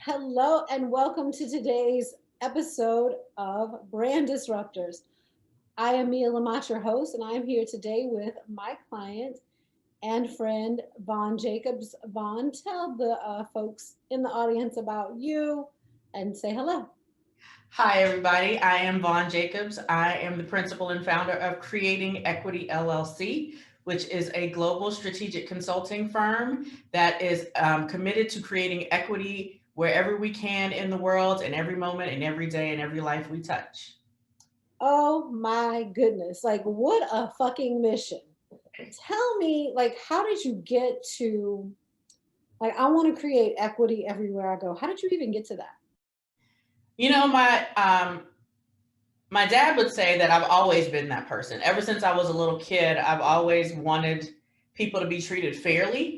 Hello and welcome to today's episode of Brand Disruptors. I am Mia Lamont, your host, and I am here today with my client and friend, Vonne Jacobs. Vonne, tell the folks in the audience about you and say hello. Hi, everybody. I am Vonne Jacobs. I am the principal and founder of Creating Equity LLC, which is a global strategic consulting firm that is committed to creating equity wherever we can in the world, in every moment, in every day, in every life we touch. Oh my goodness. Like, what a fucking mission. Tell me, like, how did you get to, like, I want to create equity everywhere I go? How did you even get to that? You know, my dad would say that I've always been that person. Ever since I was a little kid, I've always wanted people to be treated fairly.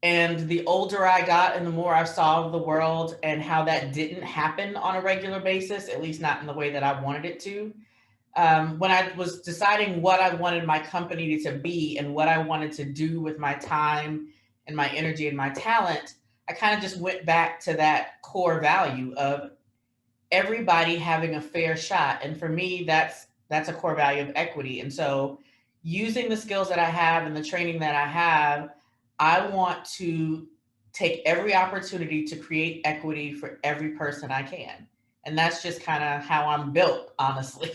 And the older I got and the more I saw of the world and how that didn't happen on a regular basis, at least not in the way that I wanted it to. When I was deciding what I wanted my company to be and what I wanted to do with my time and my energy and my talent, I kind of just went back to that core value of everybody having a fair shot. And for me, that's a core value of equity. And so using the skills that I have and the training that I have, I want to take every opportunity to create equity for every person I can. And that's just kind of how I'm built, honestly.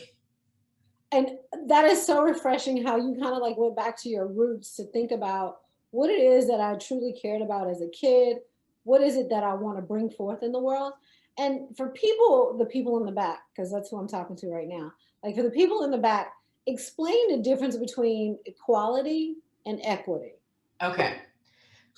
And that is so refreshing how you kind of like went back to your roots to think about what it is that I truly cared about as a kid. What is it that I want to bring forth in the world? And for people, the people in the back, because that's who I'm talking to right now, like for the people in the back, explain the difference between equality and equity. Okay.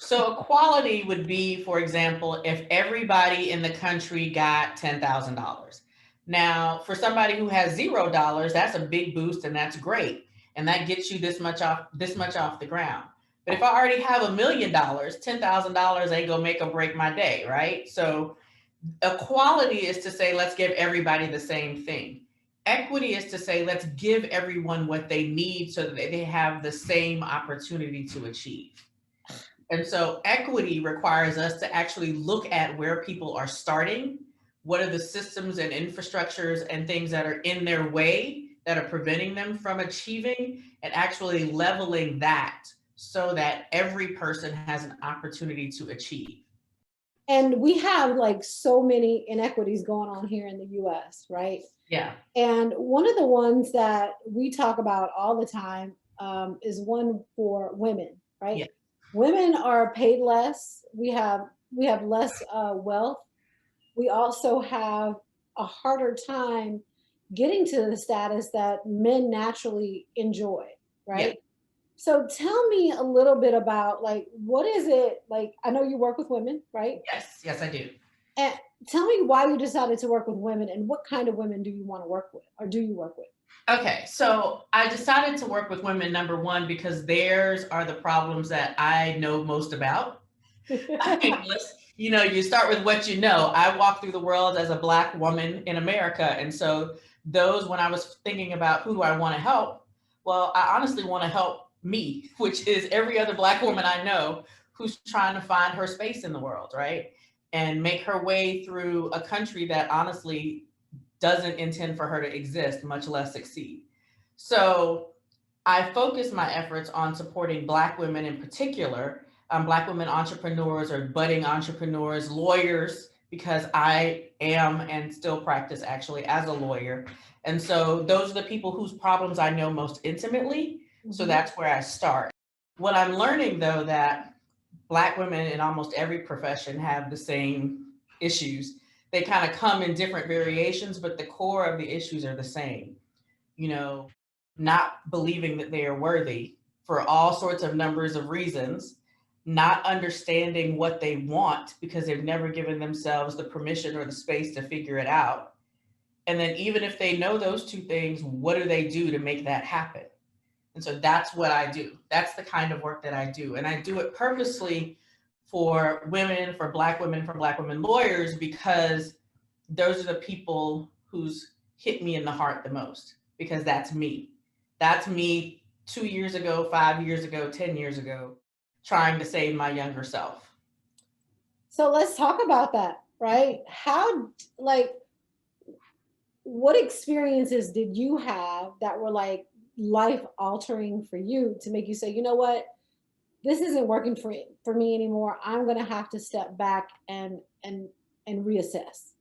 So equality would be, for example, if everybody in the country got $10,000. Now, for somebody who has $0, that's a big boost and that's great. And that gets you this much off the ground. But if I already have $1 million, $10,000 ain't gonna make or break my day, right? So equality is to say, let's give everybody the same thing. Equity is to say, let's give everyone what they need so that they have the same opportunity to achieve. And so equity requires us to actually look at where people are starting. What are the systems and infrastructures and things that are in their way that are preventing them from achieving, and actually leveling that so that every person has an opportunity to achieve. And we have like so many inequities going on here in the US, right? Yeah. And one of the ones that we talk about all the time is one for women, right? Yeah. Women are paid less. We have less wealth. We also have a harder time getting to the status that men naturally enjoy, Yeah. right? So tell me a little bit about like what is it like? I know you work with women, right? Yes. Yes, I do. And tell me why you decided to work with women and what kind of women do you want to work with or do you work with? Okay, so I decided to work with women, number one, because theirs are the problems that I know most about. I mean, you start with what you know. I walk through the world as a Black woman in America. And so, when I was thinking about who do I want to help, well, I honestly want to help me, which is every other Black woman I know who's trying to find her space in the world, right? And make her way through a country that honestly doesn't intend for her to exist, much less succeed. So I focus my efforts on supporting Black women in particular, Black women entrepreneurs or budding entrepreneurs, lawyers, because I am and still practice actually as a lawyer. And so those are the people whose problems I know most intimately. So Mhm. that's where I start. What I'm learning though, that Black women in almost every profession have the same issues. They kind of come in different variations, but the core of the issues are the same. You know, not believing that they are worthy for all sorts of numbers of reasons, not understanding what they want because they've never given themselves the permission or the space to figure it out. And then, even if they know those two things, what do they do to make that happen? And so that's what I do. That's the kind of work that I do. And I do it purposely for women, for Black women lawyers, because those are the people who's hit me in the heart the most, because that's me. That's me 2 years ago, 5 years ago, 10 years ago, trying to save my younger self. So let's talk about that. right? How, like, what experiences did you have that were like life altering for you to make you say, you know what, this isn't working for me anymore. I'm gonna have to step back and reassess.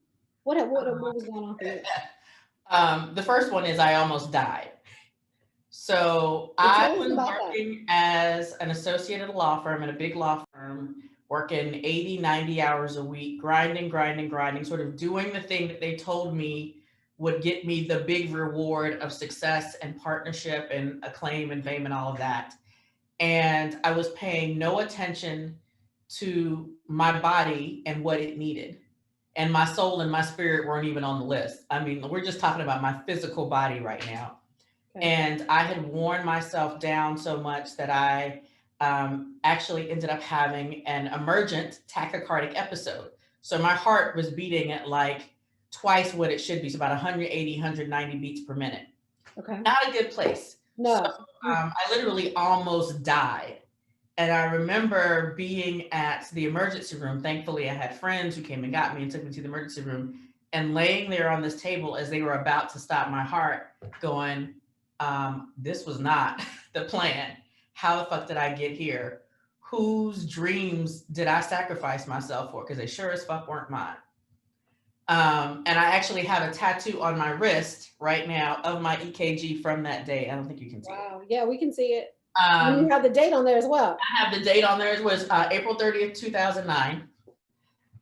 What was going on for you? The first one is I almost died. So So I tell us was about that. working as an associate at a law firm, at a big law firm, working 80, 90 hours a week, grinding, sort of doing the thing that they told me would get me the big reward of success and partnership and acclaim and fame and all of that. And I was paying no attention to my body and what it needed. And my soul and my spirit weren't even on the list. I mean, we're just talking about my physical body right now. Okay. And I had worn myself down so much that I actually ended up having an emergent tachycardic episode. So my heart was beating at like twice what it should be. So about 180, 190 beats per minute. Okay. Not a good place. So No. I literally almost died. And I remember being at the emergency room. Thankfully, I had friends who came and got me and took me to the emergency room, and laying there on this table as they were about to stop my heart, going, this was not the plan. How the fuck did I get here? Whose dreams did I sacrifice myself for? Because they sure as fuck weren't mine. And I actually have a tattoo on my wrist right now of my EKG from that day. I don't think you can see it. Wow. Yeah, we can see it. You have the date on there as well. I have the date on there. It was April 30th, 2009.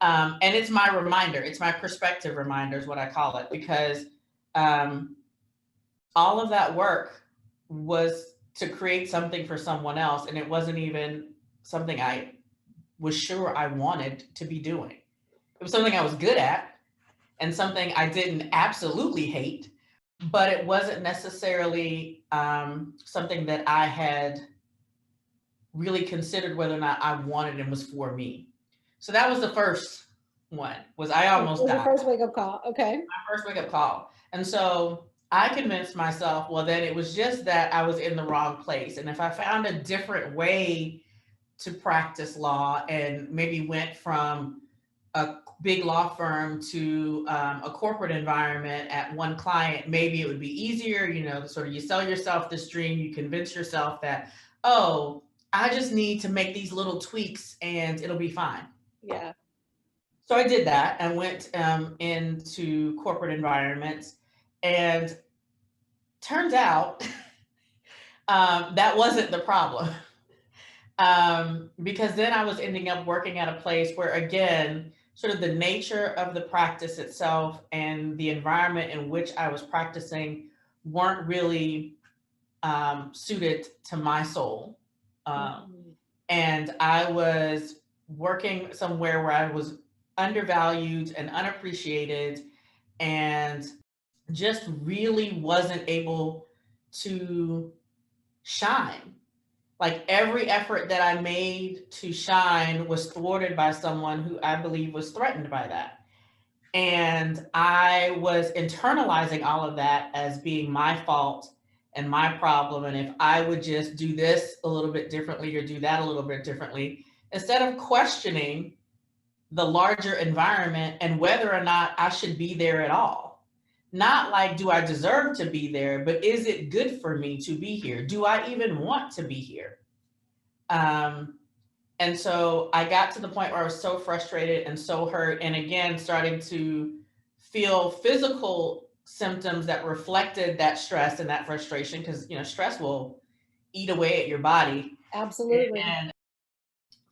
And it's my reminder. It's my perspective reminder is what I call it, because all of that work was to create something for someone else. And it wasn't even something I was sure I wanted to be doing. It was something I was good at and something I didn't absolutely hate, but it wasn't necessarily something that I had really considered whether or not I wanted and was for me. So that was the first one, was I almost Was your died. first wake up call? Okay. My first wake up call. And so I convinced myself, well, then it was just that I was in the wrong place. And if I found a different way to practice law and maybe went from a big law firm to a corporate environment at one client, maybe it would be easier, you know, sort of you sell yourself this dream, you convince yourself that, oh, I just need to make these little tweaks and it'll be fine. Yeah. So I did that and went into corporate environments, and turns out that wasn't the problem. Because then I was ending up working at a place where, again, sort of the nature of the practice itself and the environment in which I was practicing weren't really suited to my soul. And I was working somewhere where I was undervalued and unappreciated and just really wasn't able to shine. Like every effort that I made to shine was thwarted by someone who I believe was threatened by that. And I was internalizing all of that as being my fault and my problem. And if I would just do this a little bit differently or do that a little bit differently, instead of questioning the larger environment and whether or not I should be there at all. Not like, do I deserve to be there, but is it good for me to be here? Do I even want to be here? And so I got to the point where I was so frustrated and so hurt, and again, starting to feel physical symptoms that reflected that stress and that frustration, because, you know, stress will eat away at your body. Absolutely. And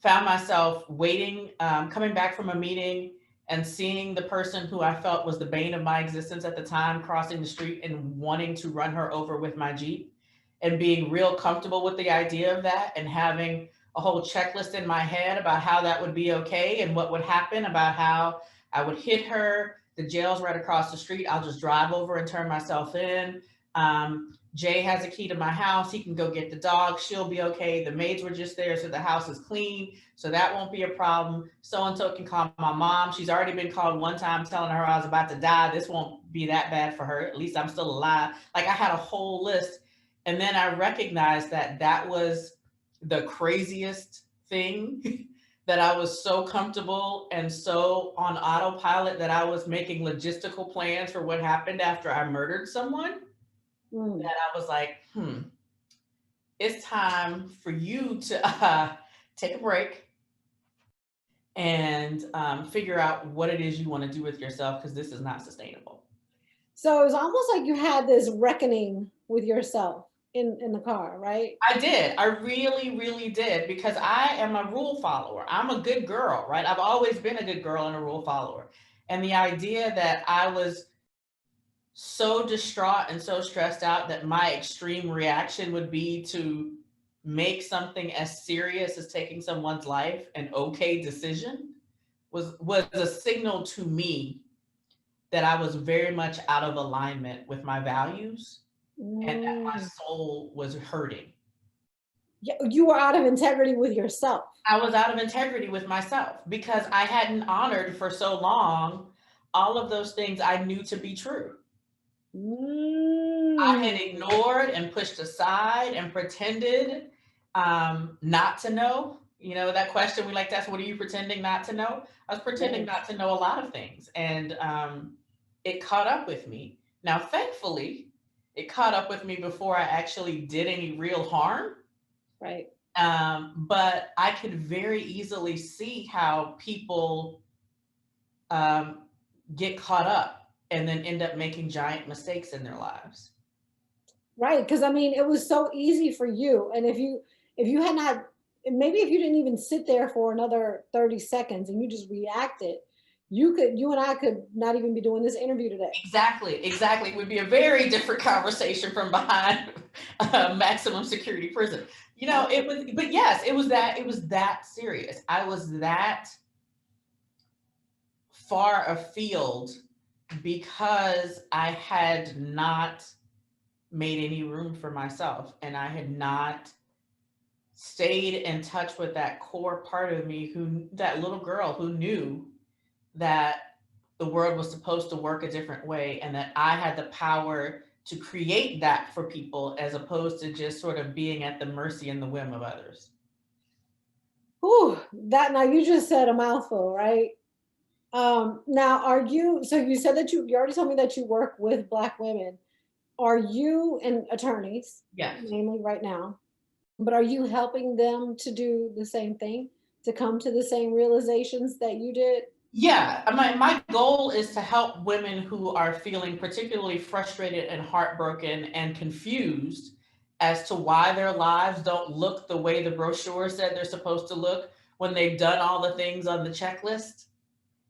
found myself waiting, coming back from a meeting and seeing the person who I felt was the bane of my existence at the time crossing the street and wanting to run her over with my Jeep, and being real comfortable with the idea of that and having a whole checklist in my head about how that would be okay and what would happen, about how I would hit her. The jail's right across the street. I'll just drive over and turn myself in. Jay has a key to my house. He can go get the dog. She'll be okay. The maids were just there, so the house is clean. So that won't be a problem. So-and-so can call my mom. She's already been called one time telling her I was about to die. This won't be that bad for her. At least I'm still alive. Like, I had a whole list. And then I recognized that that was the craziest thing that I was so comfortable and so on autopilot that I was making logistical plans for what happened after I murdered someone, that I was like, it's time for you to take a break and figure out what it is you want to do with yourself, because this is not sustainable. So it was almost like you had this reckoning with yourself in the car, right? I did. I really, really did, because I am a rule follower. I'm a good girl, right? I've always been a good girl and a rule follower. And the idea that I was so distraught and so stressed out that my extreme reaction would be to make something as serious as taking someone's life an okay decision was a signal to me that I was very much out of alignment with my values and that my Mm. soul was hurting. Yeah, you were out of integrity with yourself. I was out of integrity with myself because I hadn't honored for so long all of those things I knew to be true. I had Mm. ignored and pushed aside and pretended not to know. You know, that question we like to ask, what are you pretending not to know? I was pretending Yes. not to know a lot of things. And it caught up with me. Now, thankfully, it caught up with me before I actually did any real harm. Right. But I could very easily see how people um, get caught up and then end up making giant mistakes in their lives. Right. Because I mean, it was so easy for you. And if you had not, maybe if you didn't even sit there for another 30 seconds and you just reacted, you and I could not even be doing this interview today. Exactly, exactly. It would be a very different conversation from behind maximum security prison. You know, it was, but yes, it was that serious. I was that far afield because I had not made any room for myself and I had not stayed in touch with that core part of me, who, that little girl who knew that the world was supposed to work a different way and that I had the power to create that for people as opposed to just sort of being at the mercy and the whim of others. Whew, that now you just said a mouthful, right? Now are you, so you said that you already told me that you work with Black women. Are you, and attorneys, Yes. mainly right now, but are you helping them to do the same thing, to come to the same realizations that you did? Yeah, my goal is to help women who are feeling particularly frustrated and heartbroken and confused as to why their lives don't look the way the brochure said they're supposed to look when they've done all the things on the checklist.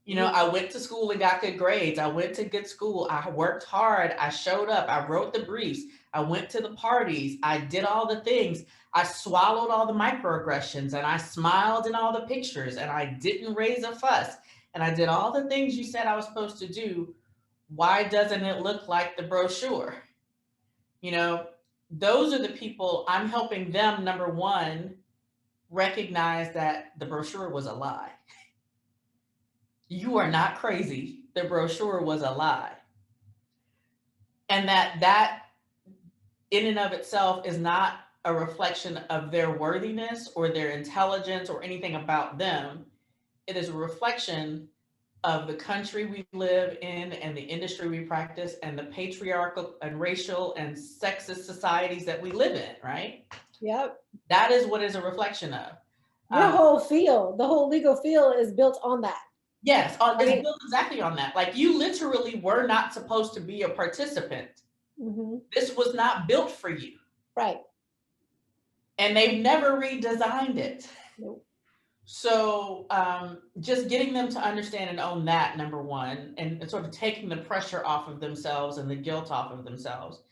You know, I went to school and got good grades. I went to good school. I worked hard. I showed up. I wrote the briefs. I went to the parties. I did all the things. I swallowed all the microaggressions and I smiled in all the pictures and I didn't raise a fuss. And I did all the things you said I was supposed to do. Why doesn't it look like the brochure? You know, those are the people I'm helping them, number one, recognize that the brochure was a lie. You are not crazy. The brochure was a lie. And that in and of itself is not a reflection of their worthiness or their intelligence or anything about them. It is a reflection of the country we live in and the industry we practice and the patriarchal and racial and sexist societies that we live in, right? Yep. That is what is a reflection of. Your whole field, the whole legal field is built on that. Yes, it's Right? built exactly on that. Like, you literally were not supposed to be a participant. Mm-hmm. This was not built for you. Right. And they've never redesigned it. Nope. So just getting them to understand and own that, number one, and sort of taking the pressure off of themselves and the guilt off of themselves.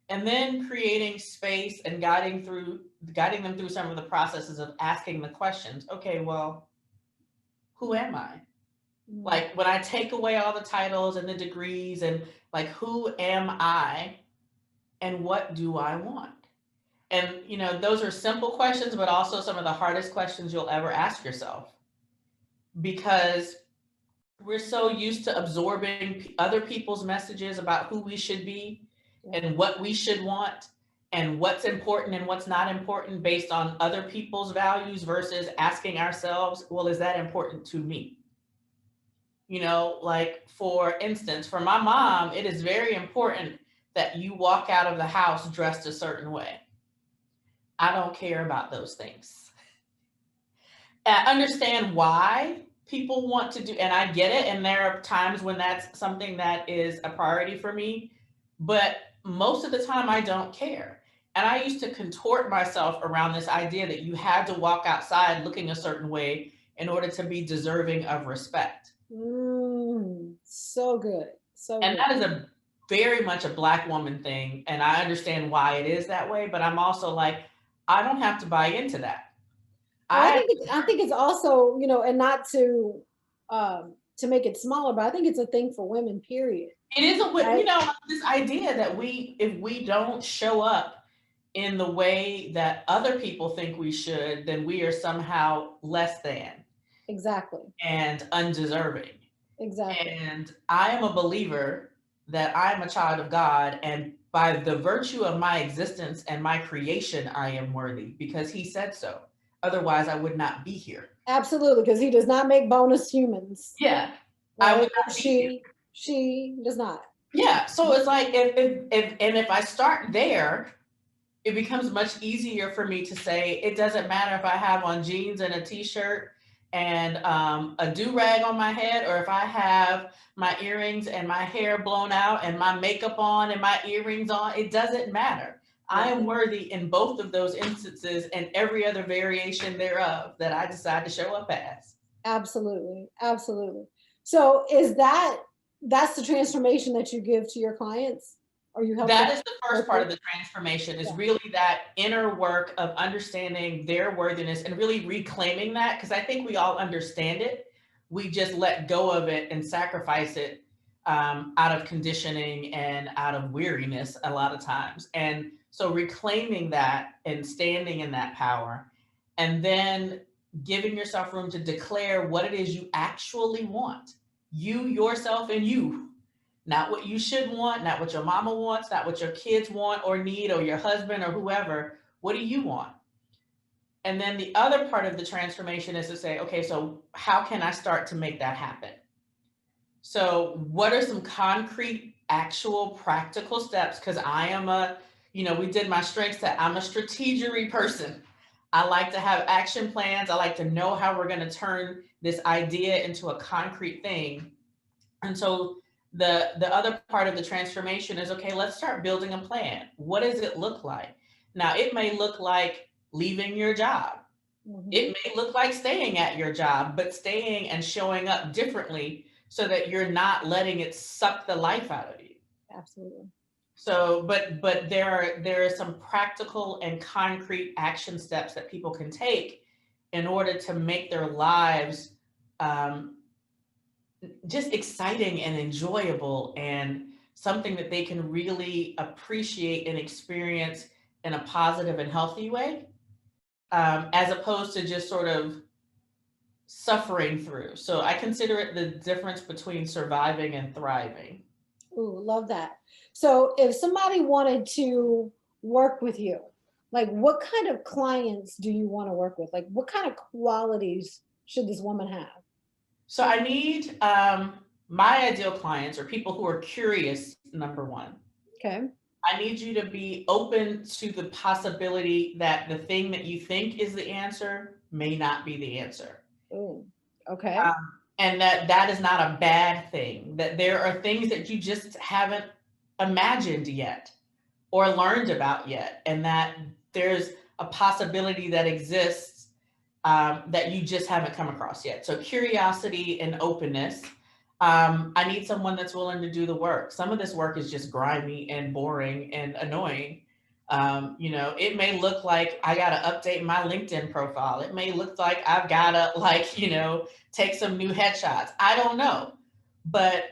And then creating space and guiding them through some of the processes of asking the questions. Okay, well, who am I? Like, when I take away all the titles and the degrees and, like, who am I and what do I want? And, you know, those are simple questions, but also some of the hardest questions you'll ever ask yourself, because we're so used to absorbing other people's messages about who we should be and what we should want. and what's important and what's not important based on other people's values versus asking ourselves, well, is that important to me? You know, like for instance, for my mom, it is very important that you walk out of the house dressed a certain way. I don't care about those things. I understand why people want to do, and I get it. And there are times when that's something that is a priority for me, but most of the time I don't care. And I used to contort myself around this idea that you had to walk outside looking a certain way in order to be deserving of respect. So good. So And good. that is a very much a Black woman thing. And I understand why it is that way, but I'm also like, I don't have to buy into that. Well, I I think it's also, you know, and not to make it smaller, but I think it's a thing for women, period. It is you Right? know, this idea that if we don't show up in the way that other people think we should, then we are somehow less than Exactly. and undeserving. Exactly. And I am a believer that I am a child of God, and by the virtue of my existence and my creation, I am worthy because He said so. Otherwise, I would not be here. Absolutely, because he does not make bonus humans, Yeah, I right? would Or not be here. she does not. Yeah, so it's like if I start there, it becomes much easier for me to say it doesn't matter if I have on jeans and a t-shirt and a do-rag on my head, or if I have my earrings and my hair blown out and my makeup on and my earrings on. It doesn't matter. I Yeah, am worthy in both of those instances and every other variation thereof that I decide to show up as. absolutely. Absolutely. So that's the transformation that you give to your clients, or you help them That is the first work part with? of the transformation, is Yeah. really that inner work of understanding their worthiness and really reclaiming that, because I think we all understand it. We just let go of it and sacrifice it out of conditioning and out of weariness a lot of times. And so reclaiming that and standing in that power, and then giving yourself room to declare what it is you actually want, you, yourself, and you. Not what you should want, not what your mama wants, not what your kids want or need, or your husband or whoever. What do you want? And then the other part of the transformation is to say, okay, so how can I start to make that happen? So, what are some concrete, actual, practical steps? Because I am we did my strengths that I'm a strategery person. I like to have action plans. I like to know how we're going to turn this idea into a concrete thing. And so the other part of the transformation is, okay, let's start building a plan. What does it look like? Now, it may look like leaving your job. Mm-hmm. It may look like staying at your job, but staying and showing up differently so that you're not letting it suck the life out of you. Absolutely. So, but there are some practical and concrete action steps that people can take in order to make their lives um, just exciting and enjoyable and something that they can really appreciate and experience in a positive and healthy way, as opposed to just sort of suffering through. So I consider it the difference between surviving and thriving. Ooh, love that. So if somebody wanted to work with you, like what kind of clients do you want to work with? Like what kind of qualities should this woman have? So I need my ideal clients are people who are curious, number one. Okay. I need you to be open to the possibility that the thing that you think is the answer may not be the answer. Ooh, okay. And that is not a bad thing, that there are things that you just haven't imagined yet or learned about yet, and that there's a possibility that exists that you just haven't come across yet. So curiosity and openness. I need someone that's willing to do the work. Some of this work is just grimy and boring and annoying. It may look like I got to update my LinkedIn profile. It may look like I've got to take some new headshots. I don't know, but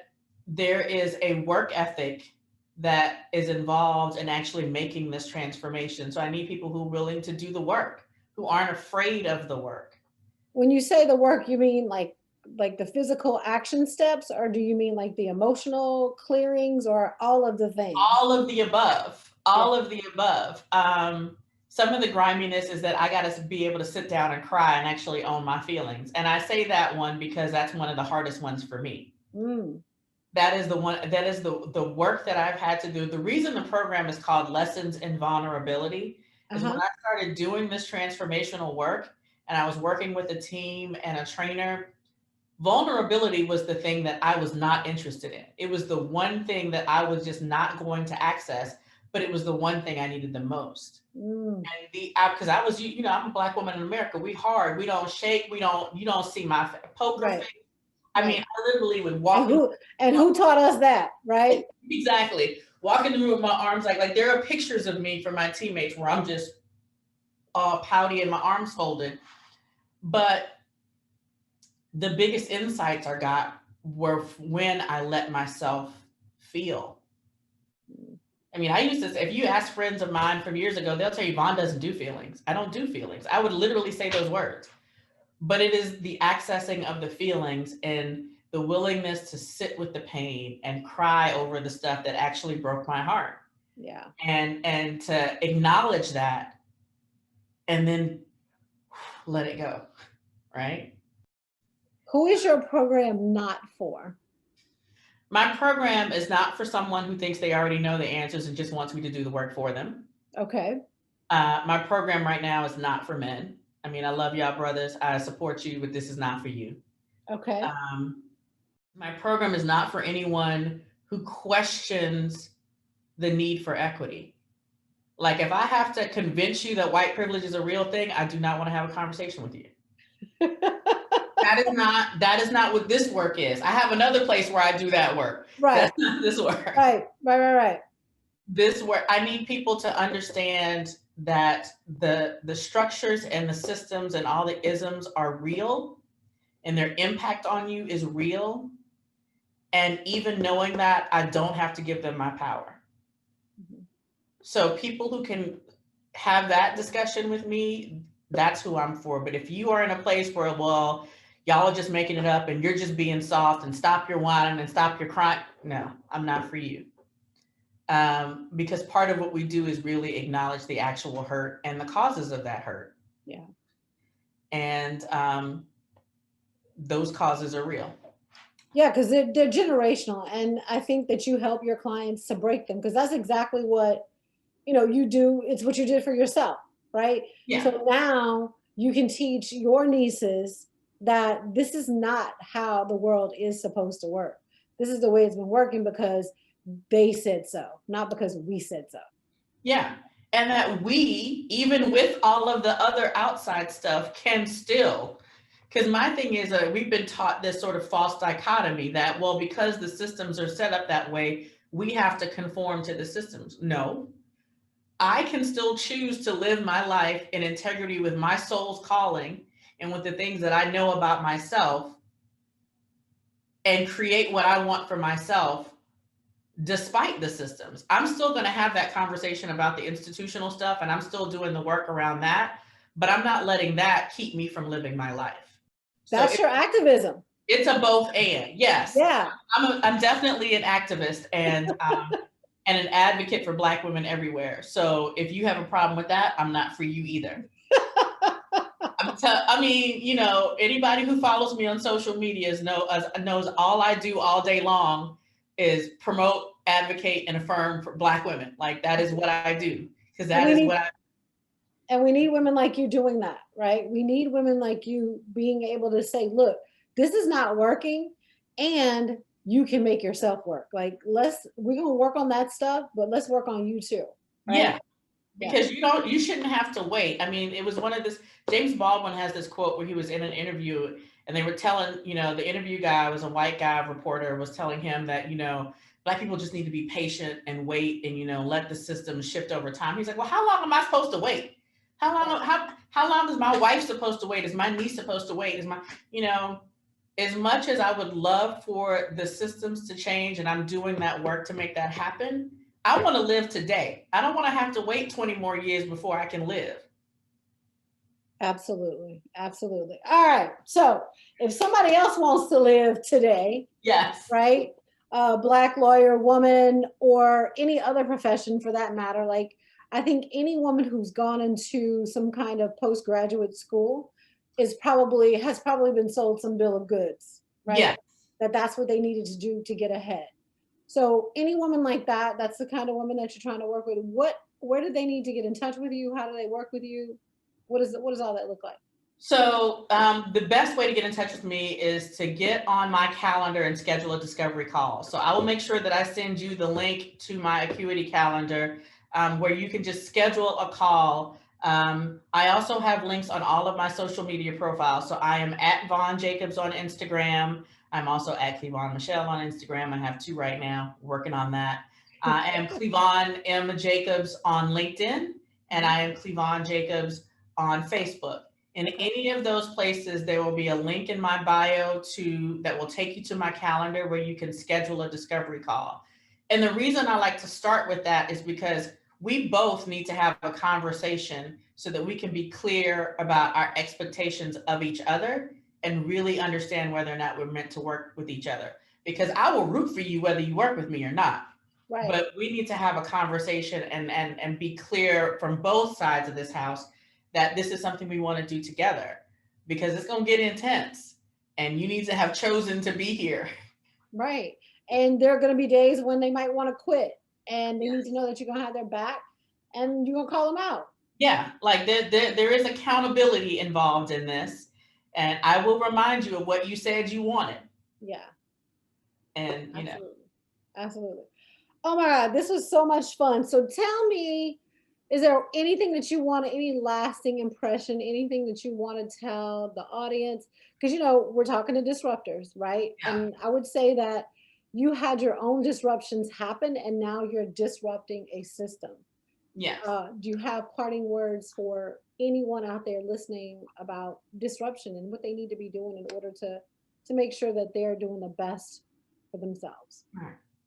there is a work ethic that is involved in actually making this transformation. So I need people who are willing to do the work, who aren't afraid of the work. When you say the work, you mean like the physical action steps, or do you mean like the emotional clearings, or all of the things? All of the above. All of the above. Some of the griminess is that I got to be able to sit down and cry and actually own my feelings. And I say that one because that's one of the hardest ones for me. That is the one, that is the work that I've had to do. The reason the program is called Lessons in Vulnerability is when I started doing this transformational work and I was working with a team and a trainer, vulnerability was the thing that I was not interested in. It was the one thing that I was just not going to access, but it was the one thing I needed the most. And because I was, I'm a Black woman in America. We hard, we don't shake, you don't see my poker face. I mean, I literally would walk. And who taught us that, right? Exactly. Walk in the room with my arms like there are pictures of me from my teammates where I'm just all pouty and my arms folded. But the biggest insights I got were when I let myself feel. I mean, I used to say, if you ask friends of mine from years ago, they'll tell you, Vonne doesn't do feelings. I don't do feelings. I would literally say those words. But it is the accessing of the feelings and the willingness to sit with the pain and cry over the stuff that actually broke my heart. Yeah. And to acknowledge that and then let it go, right? Who is your program not for? My program is not for someone who thinks they already know the answers and just wants me to do the work for them. Okay. My program right now is not for men. I mean, I love y'all brothers. I support you, but this is not for you. Okay. My program is not for anyone who questions the need for equity. Like if I have to convince you that white privilege is a real thing, I do not want to have a conversation with you. That is not what this work is. I have another place where I do that work. Right. That's not this work. Right. This work, I need people to understand that the structures and the systems and all the isms are real and their impact on you is real. And even knowing that, I don't have to give them my power. So people who can have that discussion with me, that's who I'm for. But if you are in a place where, well, y'all are just making it up and you're just being soft and stop your whining and stop your crying, no, I'm not for you. Because part of what we do is really acknowledge the actual hurt and the causes of that hurt. Yeah. And those causes are real. Yeah, because they're generational. And I think that you help your clients to break them because that's exactly what, you do. It's what you did for yourself, right? Yeah. So now you can teach your nieces that this is not how the world is supposed to work. This is the way it's been working because they said so, not because we said so. Yeah. And that we, even with all of the other outside stuff, can still, because my thing is we've been taught this sort of false dichotomy that, well, because the systems are set up that way, we have to conform to the systems. No, I can still choose to live my life in integrity with my soul's calling and with the things that I know about myself and create what I want for myself despite the systems. I'm still going to have that conversation about the institutional stuff and I'm still doing the work around that, but I'm not letting that keep me from living my life. That's your activism. It's a both and. Yes. Yeah. I'm definitely an activist and and an advocate for Black women everywhere. So if you have a problem with that, I'm not for you either. I mean, anybody who follows me on social media knows all I do all day long is promote, advocate, and affirm for Black women. Like that is what I do because that is what I. And we need women like you doing that, right? We need women like you being able to say, look, this is not working and you can make yourself work. Like we're going to work on that stuff, but let's work on you too. Right? Yeah. Because you shouldn't have to wait. I mean, it was one of this, James Baldwin has this quote where he was in an interview and they were telling, the interview guy was a white guy reporter was telling him that, Black people just need to be patient and wait and, let the system shift over time. He's like, well, how long am I supposed to wait? How long is my wife supposed to wait? Is my niece supposed to wait? Is as much as I would love for the systems to change and I'm doing that work to make that happen, I want to live today. I don't want to have to wait 20 more years before I can live. Absolutely. All right. So if somebody else wants to live today, yes, right? a Black lawyer, woman, or any other profession for that matter. Like, I think any woman who's gone into some kind of postgraduate school has probably been sold some bill of goods, right? Yeah. That's what they needed to do to get ahead. So any woman like that, that's the kind of woman that you're trying to work with. Where do they need to get in touch with you? How do they work with you? What does all that look like? So the best way to get in touch with me is to get on my calendar and schedule a discovery call. So I will make sure that I send you the link to my Acuity calendar where you can just schedule a call. I also have links on all of my social media profiles. So I am at Vonne Jacobs on Instagram. I'm also at Cleavon Michelle on Instagram. I have 2 right now, working on that. I am Cleavon M. Jacobs on LinkedIn, and I am Cleavon Jacobs on Facebook. In any of those places, there will be a link in my bio that will take you to my calendar where you can schedule a discovery call. And the reason I like to start with that is because we both need to have a conversation so that we can be clear about our expectations of each other and really understand whether or not we're meant to work with each other. Because I will root for you whether you work with me or not. Right. But we need to have a conversation and be clear from both sides of this house that this is something we want to do together, because it's going to get intense and you need to have chosen to be here. Right. And there are going to be days when they might want to quit, and they need to know that you're going to have their back and you're going to call them out. Yeah, like there is accountability involved in this. And I will remind you of what you said you wanted. Yeah, And, absolutely. Absolutely. Oh my God, this was so much fun. So tell me, is there anything that you want, any lasting impression, anything that you want to tell the audience? Because, we're talking to disruptors, right? yeah, And I would say that you had your own disruptions happen and now you're disrupting a system. yes. Do you have parting words for anyone out there listening about disruption and what they need to be doing in order to make sure that they're doing the best for themselves?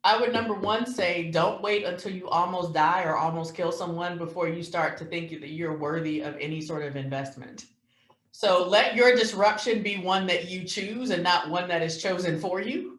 I would number one say, don't wait until you almost die or almost kill someone before you start to think that you're worthy of any sort of investment. So let your disruption be one that you choose and not one that is chosen for you.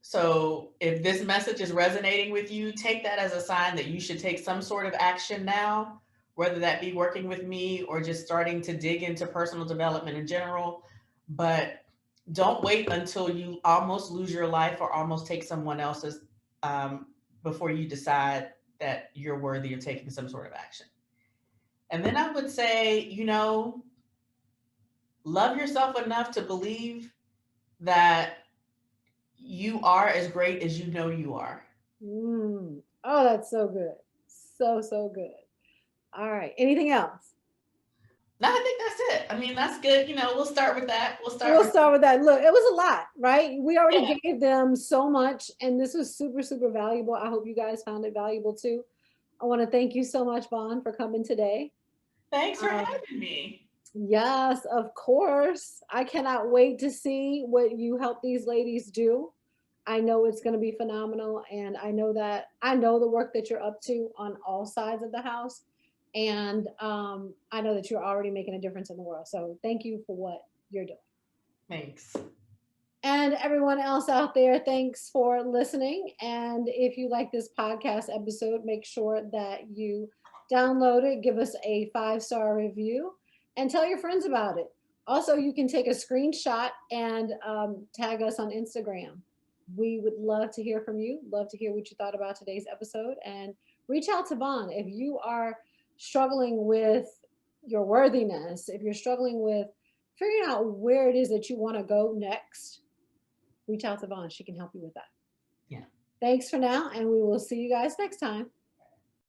So if this message is resonating with you, take that as a sign that you should take some sort of action now, whether that be working with me or just starting to dig into personal development in general. But don't wait until you almost lose your life or almost take someone else's before you decide that you're worthy of taking some sort of action. And then I would say, love yourself enough to believe that you are as great as you know you are. Oh, that's so good. So, so good. All right. Anything else? No, I think that's it. I mean, that's good. We'll start with that. We'll start We'll with start with that. Look, it was a lot, right? We already yeah. gave them so much, and this was super, super valuable. I hope you guys found it valuable too. I want to thank you so much, Vonne, for coming today. Thanks for Um, having me. yes, of course. I cannot wait to see what you help these ladies do. I know it's going to be phenomenal. And I know the work that you're up to on all sides of the house. And I know that you're already making a difference in the world. So thank you for what you're doing. Thanks. And everyone else out there, thanks for listening. And if you like this podcast episode, make sure that you download it, give us a 5-star review, and tell your friends about it. Also, you can take a screenshot and tag us on Instagram. We would love to hear from you, love to hear what you thought about today's episode, and reach out to Vonne if you are struggling with your worthiness, if you're struggling with figuring out where it is that you want to go next. Reach out to Vonne. She can help you with that. Yeah. Thanks for now, and we will see you guys next time.